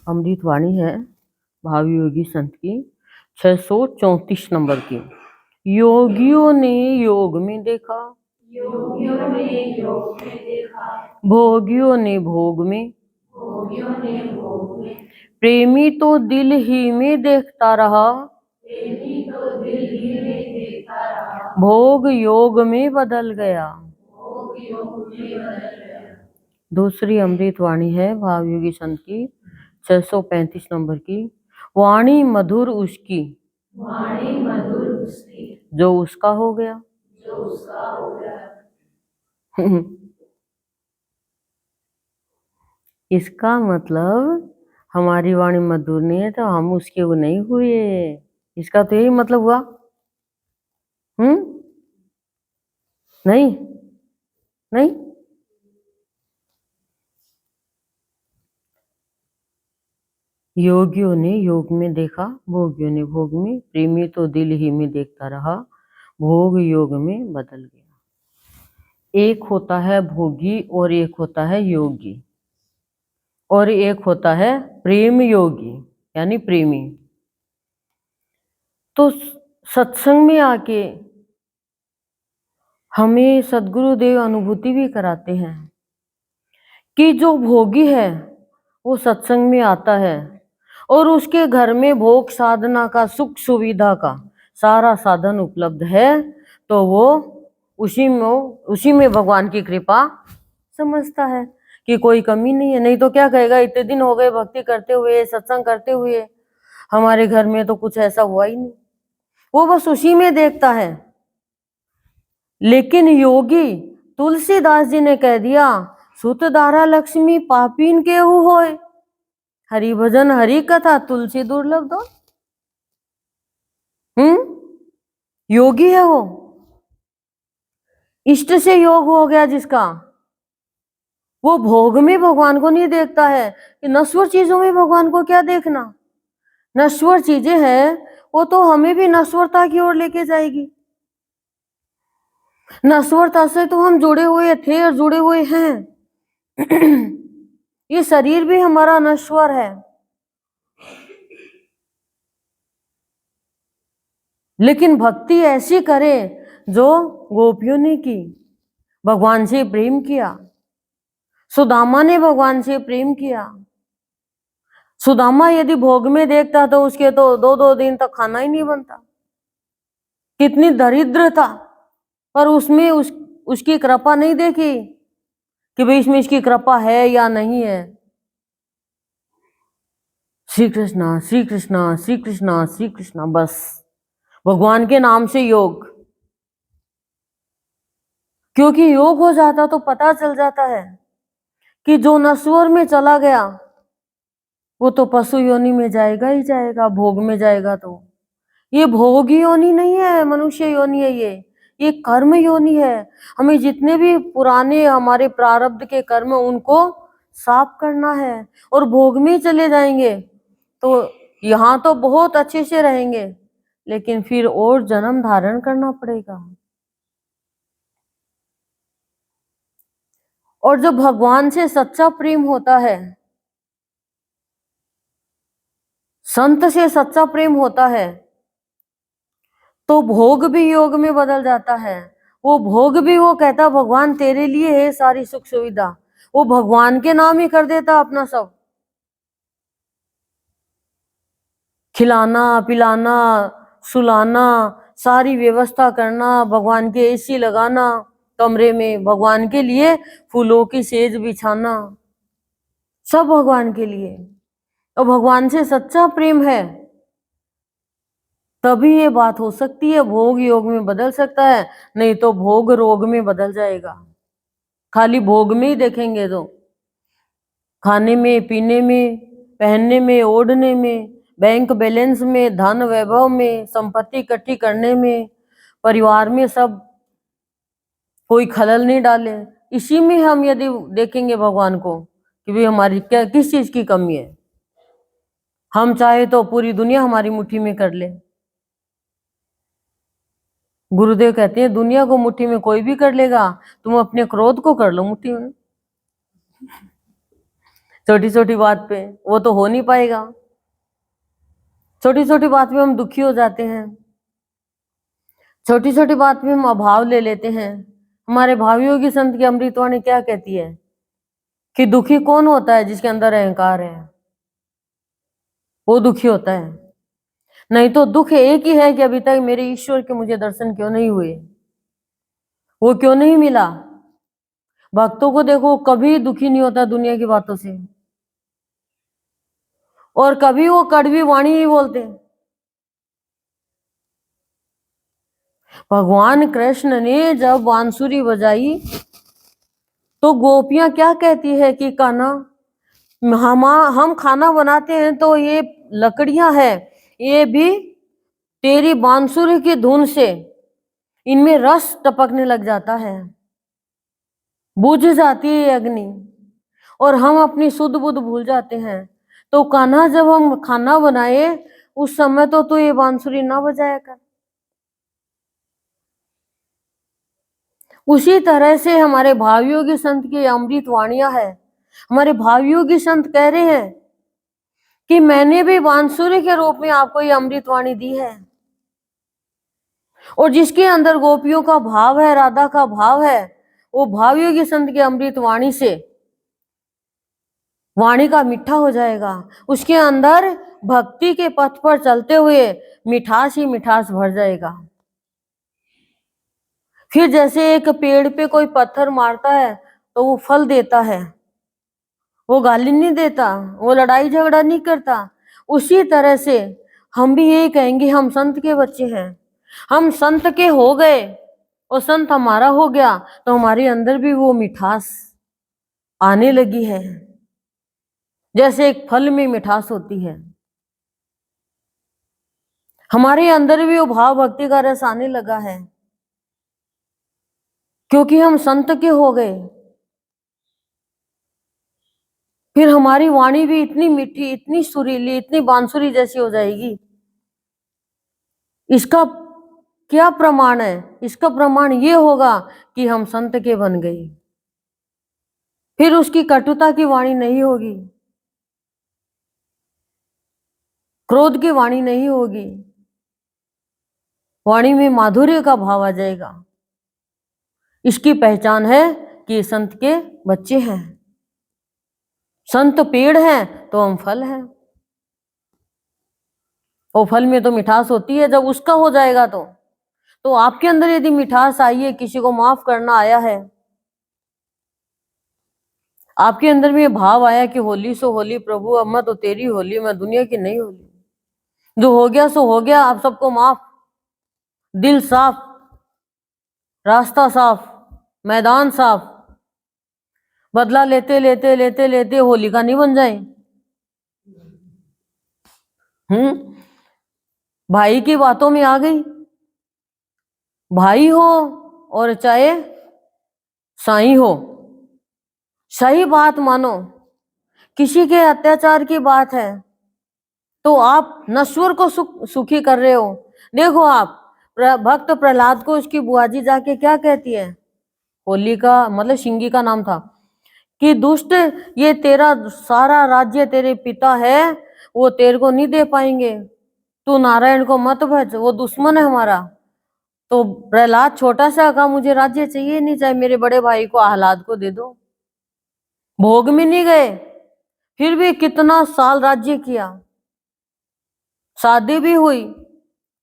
अमृतवाणी है भावी योगी संत की 634 नंबर की। योगियों ने योग में देखा, योगियों ने योग में देखा, भोगियों ने भोग में, भोगियों ने भोग में, प्रेमी तो दिल ही में देखता रहा, प्रेमी तो दिल ही में देखता रहा, भोग योग में बदल गया। भोग योग में बदल गया। दूसरी अमृतवाणी है भावयोगी संत की 635 नंबर की। वाणी मधुर उसकी, वाणी मधुर उसकी, जो उसका हो गया। जो उसका हो गया। इसका मतलब हमारी वाणी मधुर नहीं है तो हम उसके वो नहीं हुए। इसका तो यही मतलब हुआ। नहीं नहीं, योगियों ने योग में देखा, भोगियों ने भोग में, प्रेमी तो दिल ही में देखता रहा, भोग योग में बदल गया। एक होता है भोगी और एक होता है योगी, और एक होता है प्रेम योगी यानी प्रेमी। तो सत्संग में आके हमें सद्गुरुदेव अनुभूति भी कराते हैं कि जो भोगी है वो सत्संग में आता है और उसके घर में भोग साधना का, सुख सुविधा का सारा साधन उपलब्ध है, तो वो उसी में भगवान की कृपा समझता है कि कोई कमी नहीं है। नहीं तो क्या कहेगा, इतने दिन हो गए भक्ति करते हुए, सत्संग करते हुए, हमारे घर में तो कुछ ऐसा हुआ ही नहीं। वो बस उसी में देखता है। लेकिन योगी तुलसीदास जी ने कह दिया, सुत दारा लक्ष्मी पापीन केहू होय, हरि भजन हरि कथा तुलसी दुर्लभ दो। योगी है वो, इष्ट से योग हो गया जिसका, वो भोग में भगवान को नहीं देखता है कि नश्वर चीजों में भगवान को क्या देखना। नश्वर चीजें हैं वो तो हमें भी नश्वरता की ओर लेके जाएगी। नश्वरता से तो हम जुड़े हुए थे और जुड़े हुए हैं। ये शरीर भी हमारा नश्वर है, लेकिन भक्ति ऐसी करे जो गोपियों ने की, भगवान से प्रेम किया। सुदामा ने भगवान से प्रेम किया। सुदामा यदि भोग में देखता तो उसके तो 2-2 दिन तक खाना ही नहीं बनता। कितनी दरिद्र था, पर उसमें उसकी कृपा नहीं देखी कि भाई इसमें इसकी कृपा है या नहीं है। श्री कृष्णा श्री कृष्णा श्री कृष्णा श्री कृष्णा, बस भगवान के नाम से योग। क्योंकि योग हो जाता तो पता चल जाता है कि जो नश्वर में चला गया वो तो पशु योनि में जाएगा ही जाएगा, भोग में जाएगा। तो ये भोग योनि नहीं है, मनुष्य योनि है, ये कर्म योनि है। हमें जितने भी पुराने हमारे प्रारब्ध के कर्म उनको साफ करना है, और भोग में चले जाएंगे तो यहाँ तो बहुत अच्छे से रहेंगे, लेकिन फिर और जन्म धारण करना पड़ेगा। और जब भगवान से सच्चा प्रेम होता है, संत से सच्चा प्रेम होता है, तो भोग भी योग में बदल जाता है। वो भोग भी वो कहता भगवान तेरे लिए है सारी सुख सुविधा, वो भगवान के नाम ही कर देता अपना सब। खिलाना पिलाना सुलाना, सारी व्यवस्था करना, भगवान के एसी लगाना कमरे में, भगवान के लिए फूलों की सेज बिछाना, सब भगवान के लिए। और भगवान से सच्चा प्रेम है तभी ये बात हो सकती है, भोग योग में बदल सकता है, नहीं तो भोग रोग में बदल जाएगा। खाली भोग में ही देखेंगे तो खाने में, पीने में, पहनने में, ओढ़ने में, बैंक बैलेंस में, धन वैभव में, संपत्ति इकट्ठी करने में, परिवार में सब कोई खलल नहीं डाले, इसी में हम यदि देखेंगे भगवान को कि भाई हमारी क्या किस चीज की कमी है, हम चाहे तो पूरी दुनिया हमारी मुट्ठी में कर ले। गुरुदेव कहते हैं दुनिया को मुट्ठी में कोई भी कर लेगा, तुम अपने क्रोध को कर लो मुट्ठी में। छोटी छोटी बात पे वो तो हो नहीं पाएगा। छोटी छोटी बात पे हम दुखी हो जाते हैं, छोटी छोटी बात पे हम अभाव ले लेते हैं। हमारे भावियों की संत की अमृतवाणी क्या कहती है कि दुखी कौन होता है? जिसके अंदर अहंकार है, वो दुखी होता है। नहीं तो दुख एक ही है कि अभी तक मेरे ईश्वर के मुझे दर्शन क्यों नहीं हुए, वो क्यों नहीं मिला। भक्तों को देखो, कभी दुखी नहीं होता दुनिया की बातों से, और कभी वो कड़वी वाणी ही बोलते। भगवान कृष्ण ने जब बांसुरी बजाई तो गोपियां क्या कहती है कि कान्हा, हम खाना बनाते हैं तो ये लकड़ियां है, ये भी तेरी बांसुरी की धुन से इनमें रस टपकने लग जाता है, बुझ जाती है अग्नि, और हम अपनी शुद्ध बुद्ध भूल जाते हैं। तो कान्हा, जब हम खाना बनाए उस समय तो ये बांसुरी ना बजाया कर। उसी तरह से हमारे भावियों की संत की अमृत वाणियां है। हमारे भावियों की संत कह रहे हैं कि मैंने भी बांसुरी के रूप में आपको ये अमृत वाणी दी है, और जिसके अंदर गोपियों का भाव है, राधा का भाव है, वो भावियों की संत की अमृत वाणी से वाणी का मीठा हो जाएगा। उसके अंदर भक्ति के पथ पर चलते हुए मिठास ही मिठास भर जाएगा। फिर जैसे एक पेड़ पे कोई पत्थर मारता है तो वो फल देता है, वो गाली नहीं देता, वो लड़ाई झगड़ा नहीं करता। उसी तरह से हम भी यही कहेंगे, हम संत के बच्चे हैं, हम संत के हो गए और संत हमारा हो गया तो हमारे अंदर भी वो मिठास आने लगी है, जैसे एक फल में मिठास होती है। हमारे अंदर भी वो भाव भक्ति का रस आने लगा है, क्योंकि हम संत के हो गए। फिर हमारी वाणी भी इतनी मीठी, इतनी सुरीली, इतनी बांसुरी जैसी हो जाएगी। इसका क्या प्रमाण है? इसका प्रमाण ये होगा कि हम संत के बन गए। फिर उसकी कटुता की वाणी नहीं होगी, क्रोध की वाणी नहीं होगी, वाणी में माधुर्य का भाव आ जाएगा। इसकी पहचान है कि संत के बच्चे हैं। संत पेड़ हैं तो हम फल हैं, और फल में तो मिठास होती है। जब उसका हो जाएगा तो आपके अंदर यदि मिठास आई है, किसी को माफ करना आया है, आपके अंदर में भाव आया कि होली सो होली प्रभु, अब मैं तो तेरी होली, मैं दुनिया की नहीं होली, जो हो गया सो हो गया, आप सबको माफ, दिल साफ, रास्ता साफ, मैदान साफ, बदला लेते लेते लेते लेते होलिका नहीं बन जाए। भाई की बातों में आ गई, भाई हो और चाहे साई हो, सही बात मानो। किसी के अत्याचार की बात है तो आप नश्वर को सुखी कर रहे हो। देखो आप, भक्त प्रहलाद को उसकी बुआजी जाके क्या कहती है, होली का मतलब शिंगी का नाम था, कि दुष्ट, ये तेरा सारा राज्य तेरे पिता है, वो तेरे को नहीं दे पाएंगे, तू नारायण को मत भज, वो दुश्मन है हमारा। तो प्रहलाद छोटा सा कहा, मुझे राज्य चाहिए नहीं, चाहे मेरे बड़े भाई को आह्लाद को दे दो। भोग में नहीं गए, फिर भी कितना साल राज्य किया, शादी भी हुई,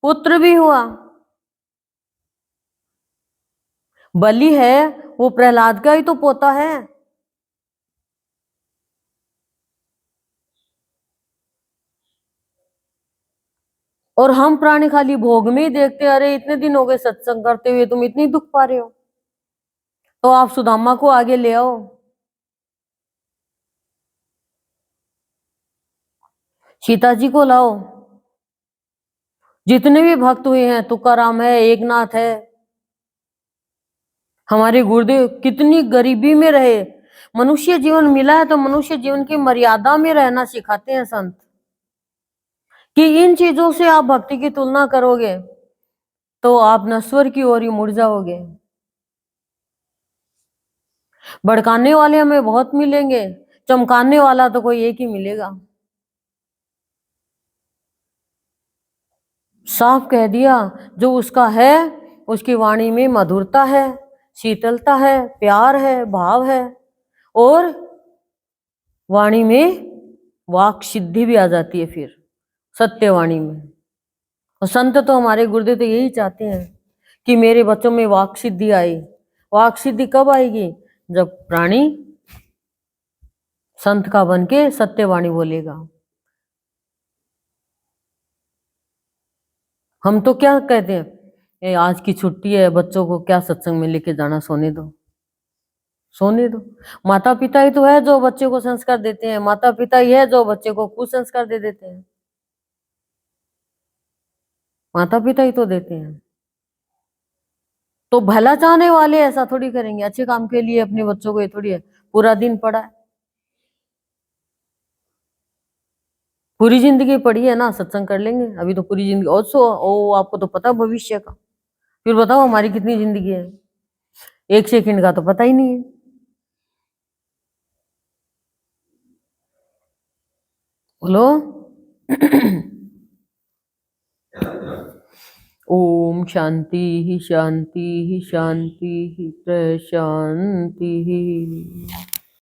पुत्र भी हुआ। बलि है वो प्रहलाद का ही तो पोता है। और हम प्राणी खाली भोग में ही देखते, अरे इतने दिन हो गए सत्संग करते हुए, तुम इतनी दुख पा रहे हो, तो आप सुदामा को आगे ले आओ, सीता जी को लाओ। जितने भी भक्त हुए हैं, तुकाराम है, एकनाथ है, हमारे गुरुदेव कितनी गरीबी में रहे, मनुष्य जीवन मिला है तो मनुष्य जीवन की मर्यादा में रहना सिखाते हैं संत, कि इन चीजों से आप भक्ति की तुलना करोगे तो आप नश्वर की ओर ही मुड़ जाओगे। भड़काने वाले हमें बहुत मिलेंगे, चमकाने वाला तो कोई एक ही मिलेगा। साफ कह दिया, जो उसका है उसकी वाणी में मधुरता है, शीतलता है, प्यार है, भाव है, और वाणी में वाक सिद्धि भी आ जाती है फिर सत्यवाणी में। और संत तो हमारे गुरुदेव तो यही चाहते हैं कि मेरे बच्चों में वाक सिद्धि आए। वाक सिद्धि कब आएगी? जब प्राणी संत का बन के सत्यवाणी बोलेगा। हम तो क्या कहते हैं, "ए, आज की छुट्टी है, बच्चों को क्या सत्संग में लेके जाना, सोने दो सोने दो"। माता पिता ही तो है जो बच्चे को संस्कार देते हैं, माता पिता ही है जो बच्चे को कुसंस्कार दे देते हैं। माता पिता ही तो देते हैं। तो भला चाहने वाले ऐसा थोड़ी करेंगे, अच्छे काम के लिए अपने बच्चों को ये थोड़ी है पूरा दिन पढ़ा है, पूरी जिंदगी पढ़ी है ना, सत्संग कर लेंगे अभी तो पूरी जिंदगी। और सो ओ, आपको तो पता भविष्य का, फिर बताओ हमारी कितनी जिंदगी है, एक सेकंड का तो पता ही नहीं है। बोलो। ओम शांति ही शांति ही शांति ही प्रशांति ही।